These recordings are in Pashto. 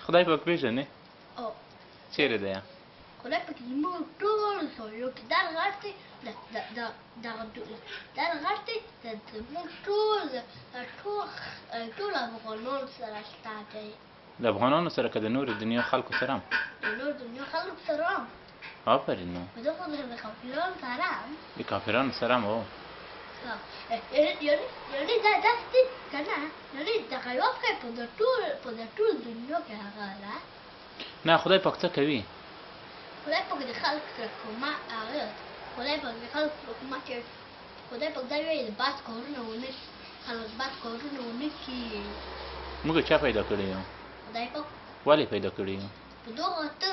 خدای پاک پیژنې؟ او چیرې دی؟ خدای پاک زموږ ټول سویو کې دا غټ دی دا غټ دی زموږ ټول افغانانو سره شته دی. د افغانانو سره که د نورو دنیا خلکو سره هم؟ د نورو دنیا خلکو سره هم. آفرین. نو په دغه د کافرانو سره هم. د کافرانو سره هم هو. یعنې دا داسې دی که نه، یعنې دغه یو ښی په د ټول دنیا کې هغه ده. نه خدای پاک څه کوي؟ خدای پاک د خلکو سره کومک هغه خدای پاک د خلکو سره کومک کوي. خدای پاک دا وایي د بد کارونه ونه کړي، خلک بد کارونه ونه کړي. موږ چا پیدا کړي یو؟ خدای پاک. ولې پیدا کړي یو؟ په دغه ته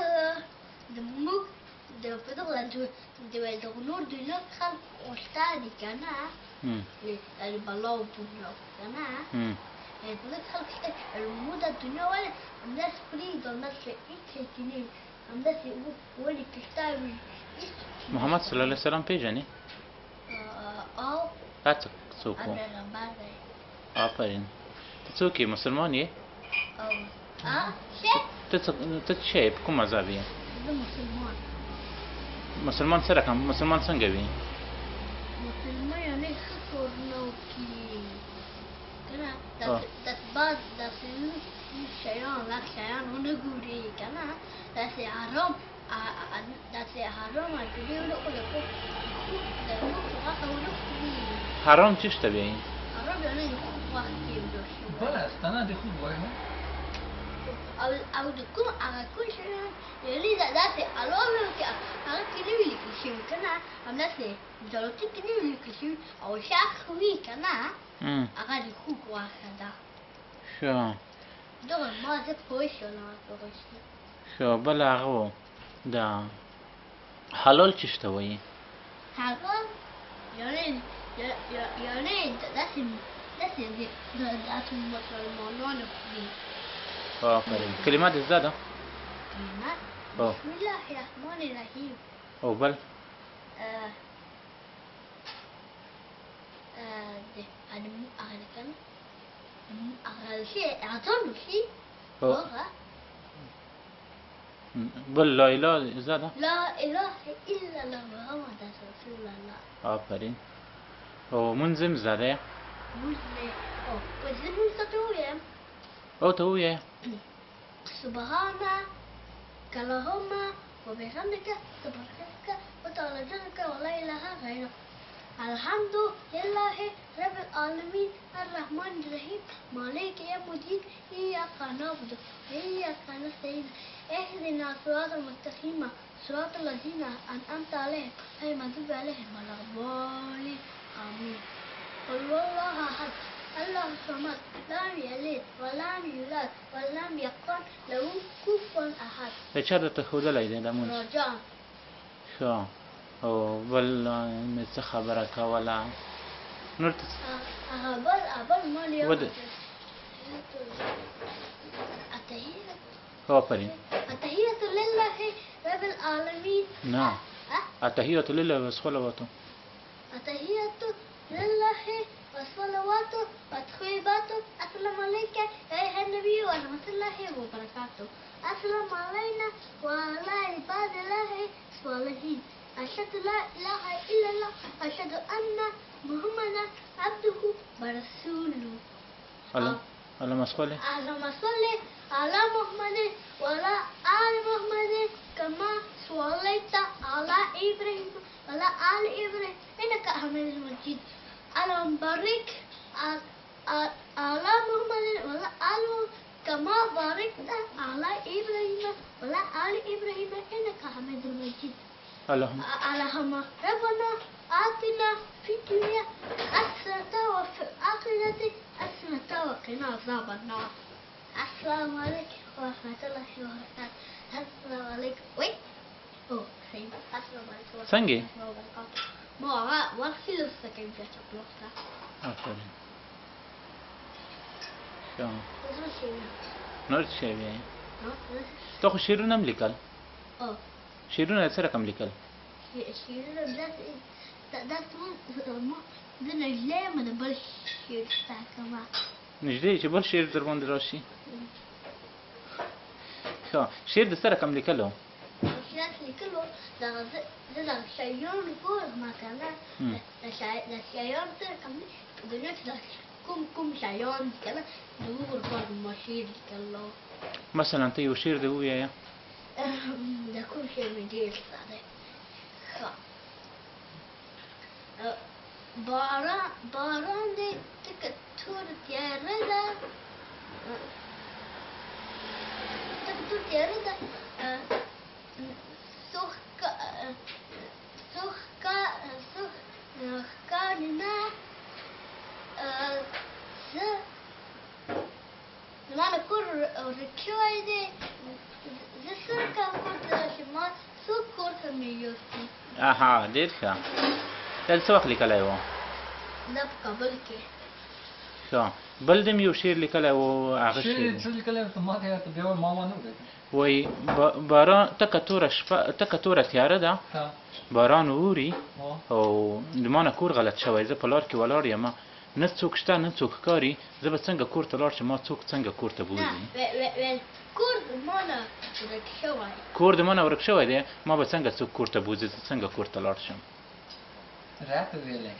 زموږ په دغه دغه نور دنیا کې خلک شته دي که نه، د بلاو دنیا که نه، په دغه خلک شته. زموږ دا دنیا ولې همداسې پرېږدو، همداسې هېڅ کې نه وي، همداسې ولې کې شته وي. محمد صلی الله علیه وسلم پیژنې؟ او دا څوک و؟ پیغمبر دی. آفرین. ته څوک یې؟ مسلمان یې؟ ته څه شی یې؟ په کوم مذهب یې؟ زه مسلمان. مسلمان څه رقم؟ مسلمان څنګه وي؟ مسلمان یعنې ښه کارونه وکړي که نه، داسې بعض داسې شیان لږ شیان ونه ګوري که نه، داسې حرام عقیدې ونه کړي، د خوږ غوښه ونه خوري. حرام څه شته بیا یې؟ حرام یعنې د خوږ غوښه کې جوړ شوی او د کوم هغه کوم شیان یعنې داسې حلال وي چې هغه کې نه وي لیکل شوي که نه، همداسې جلاتین کې نه وي لیکل شوي او شک وي که نه، هغه د خوږ غوښه ده. ښه دغه ما زه پوه شولم پوه شوم. ښه بل هغه و د حلال څه شته وایي؟ حلال یعنې داسې مسلمانانو خوري. آفرین. کلمه دې زده ده؟ کلمات بسم الله الرحمن الرحیم. او بل؟ هغه کنه هغه شی اعظم شي هغه بل لا اله زده؟ لا اله الا الله محمد رسول الله. آفرین. او منځم زده یې؟ مونځ مې په زه مونځ ته ووایم. او ته ووایه. سبحانك اللهم وبحمدك تبارك وتعالى جدك ولا اله غيرك. الحمد لله رب العالمين الرحمن الرحيم مالك يوم الدين اياك نعبد واياك نستعين اهدنا الصراط المستقيم صراط الذين انعمت عليهم غير المغضوب عليهم ولا الضالين امين. قل هو الله احد الله الصمد لم يلد ولم يولد ولم يكن له كفوا احد. د چا درته ښودلی دی دا مونځ؟ راجان. ښه او بل مې څه خبره کوله نور ته هغه بل مال یو آفرین. التحية لله رب العالمين. نه التحية لله والصلوات. التحية لله والصلوات والطيبات. السلام عليك أيها النبي ورحمة الله وبركاته. السلام علينا وعلى عباد الله الصالحين. أشهد لا إله إلا الله أشهد أن محمدا عبده ورسوله. اللهم صل على محمد وعلى آل محمد كما صليت على إبراهيم وعلى آل إبراهيم إنك حميد مجيد. اللهم بارك على محمد وعلى آل كما باركت على إبراهيم وعلى آل إبراهيم إنك حميد مجيد. اللهم ربنا آتنا في الدنيا حسنة وفي الآخرة حسنة وقنا عذاب النار. السلام عليكم ورحمة الله وبركاته. السلام عليكم. وين؟ أوه سيد. السلام عليكم ورحمة الله وبركاته. ما وقتی لسته که اینجا چپ لسته. آفرین. نور څه شی وایي؟ تا خو شعرونه هم لیکل؟ شعرونه څه رقم لیکل؟ شعرونه داسې ما زه نجلۍ یم د بل شعر زده کومه. نجلۍ چې بل شعر در باندې راشي؟ ښه شعر د سره کم لیکلو شعر لیکلو دغه زه د شاعرانو ګورم که نه د شاعرانو سره کم په دنیا کې کوم شاعران دي که نه د هغو لپاره ما شعر لیکلو مثلا ته یو شعر دې ووایه د کوم شعر مې ډېر زده دی ښه باران دی تکه توره تیاره ده تکه توره تیاره ده څوک ښکاري نه زما د کور ورک شوی دی زه څنګه کور ته راشم ما څوک کور ته مې یوسي اها ډېر ښه دا څه وخت لیکلی و دا په کابل کې ښه بل دې م یو شعر لیکلی و هغه شعر یې څه لیکلی و ته ما ته یاد بیا ما ونه اورېدل وایي باران تکه توره تیاره ده باران اوري او د ما نه کور غلط شوی زه په لار کې ولاړ یم نه څوک شته نه څوک ښکاري زه به څنګه کور ته لاړ شم ما څوک څنګه کور ته بوځي کور د ما نه ورک شوی کور د ما نه ورک شوی دی ما به څنګه څوک کور ته بوځي زه څنګه کور ته لاړ شم راته ویلی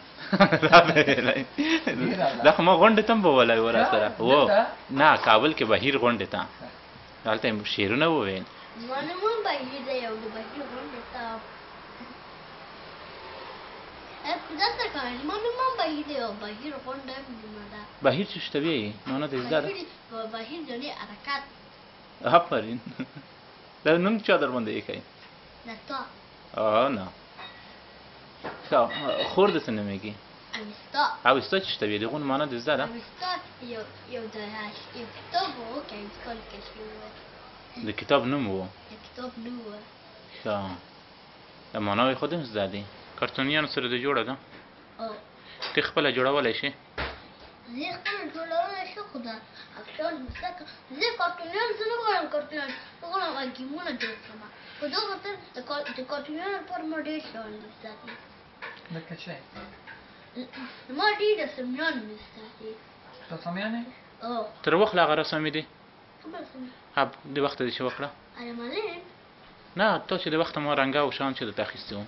دا خو ما غونډې ته هم به ولی و را سره و نه کابل کې بهیر غونډې ته هلته یې شعرونه وویل زما نوم هم بهیر دی او د بهیر غونډې ته دلته که زما نوم هم بهیر دی او بهیر غونډه هم زما ده بهیر چې شته ویې نو نه دې زده ده بهیر جانې حرکت آفرین دا نوم چا در باندې ایښی د تا نه ښه خور د څه نومېږي اوستا اوستا چې شته ویې د هغو معنا دې زده ده اوستا یو کتاب و که انتقال کې شوی و د کتاب نوم و د کتاب نوم و ښه د معناوې خو دې هم زده دي کارتونیانو سره دې جوړه ده ته خپله جوړولی شې زه خپله جوړولی شم خو د افشان مستقه زه کارتونیان زه نه غواړم کارتونیان زه غواړم ګیمونه جوړ کړم په دغه خاطر د کارتونیانو لپاره ما ډېر شیان زده دي لکه څه ما ډېر رسمیان مې زده دي رسامیان یې تر وخت لا هغه رسامې دي کوم رسم د وخته دې چې وکړه علمالین نه تا چې د وخته ما رنګه او شان چې درته اخیستي وو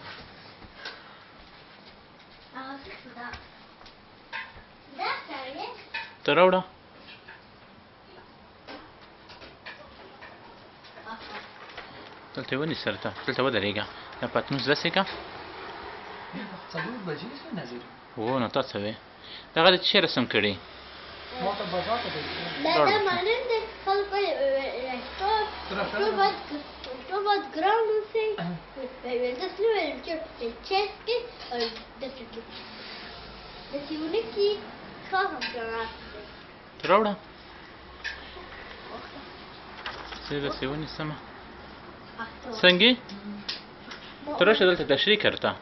ته راوړه دلته یې ونیسه ته دلته ودرېږه دا پتنوس داسې که څلور بجې شوې نظیر و نو تا څه وې دغه د څه رسم کړي ما ته بازار ته دا معلوم دی خلک وایي تو باید ګران اوسئ داسې نه ویل چې چیس کې داسې ونه کې ښه همکاران ته راوړه زه داسې ونیسمه څنګه ته راشه دلته تشریح کړه ته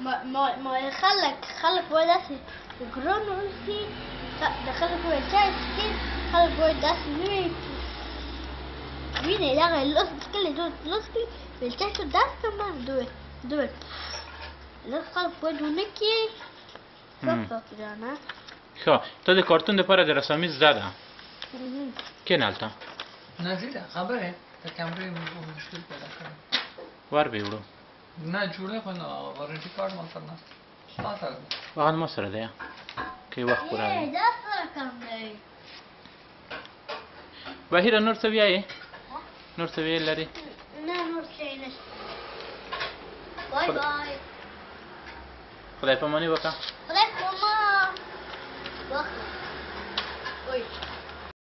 ما خلک باید داسې ګران اوسي د خلک باید چای څښي خلک باید داسې نه وي وینې دغه لوس کړي لوس کړي ویلچای شو داسې کمه دوی لږ خلک باید ونه کړي ګرانه ښه ته د کارتون دپاره د رسامي زده ده کښېنه هلته نظیره خبره د کمرې مشکل پیدا کړی ور به یې وړو نه جوړه خو نه وارنټي کارت ما سره نشته تا سره ده هغه ما سره دی که یې وخت پوره وي دا سره کم دی بهیره نور څه ویایې نور څه ویل لرې نه نور څه یې نشته بای بای خدای پاماني وکړه خدای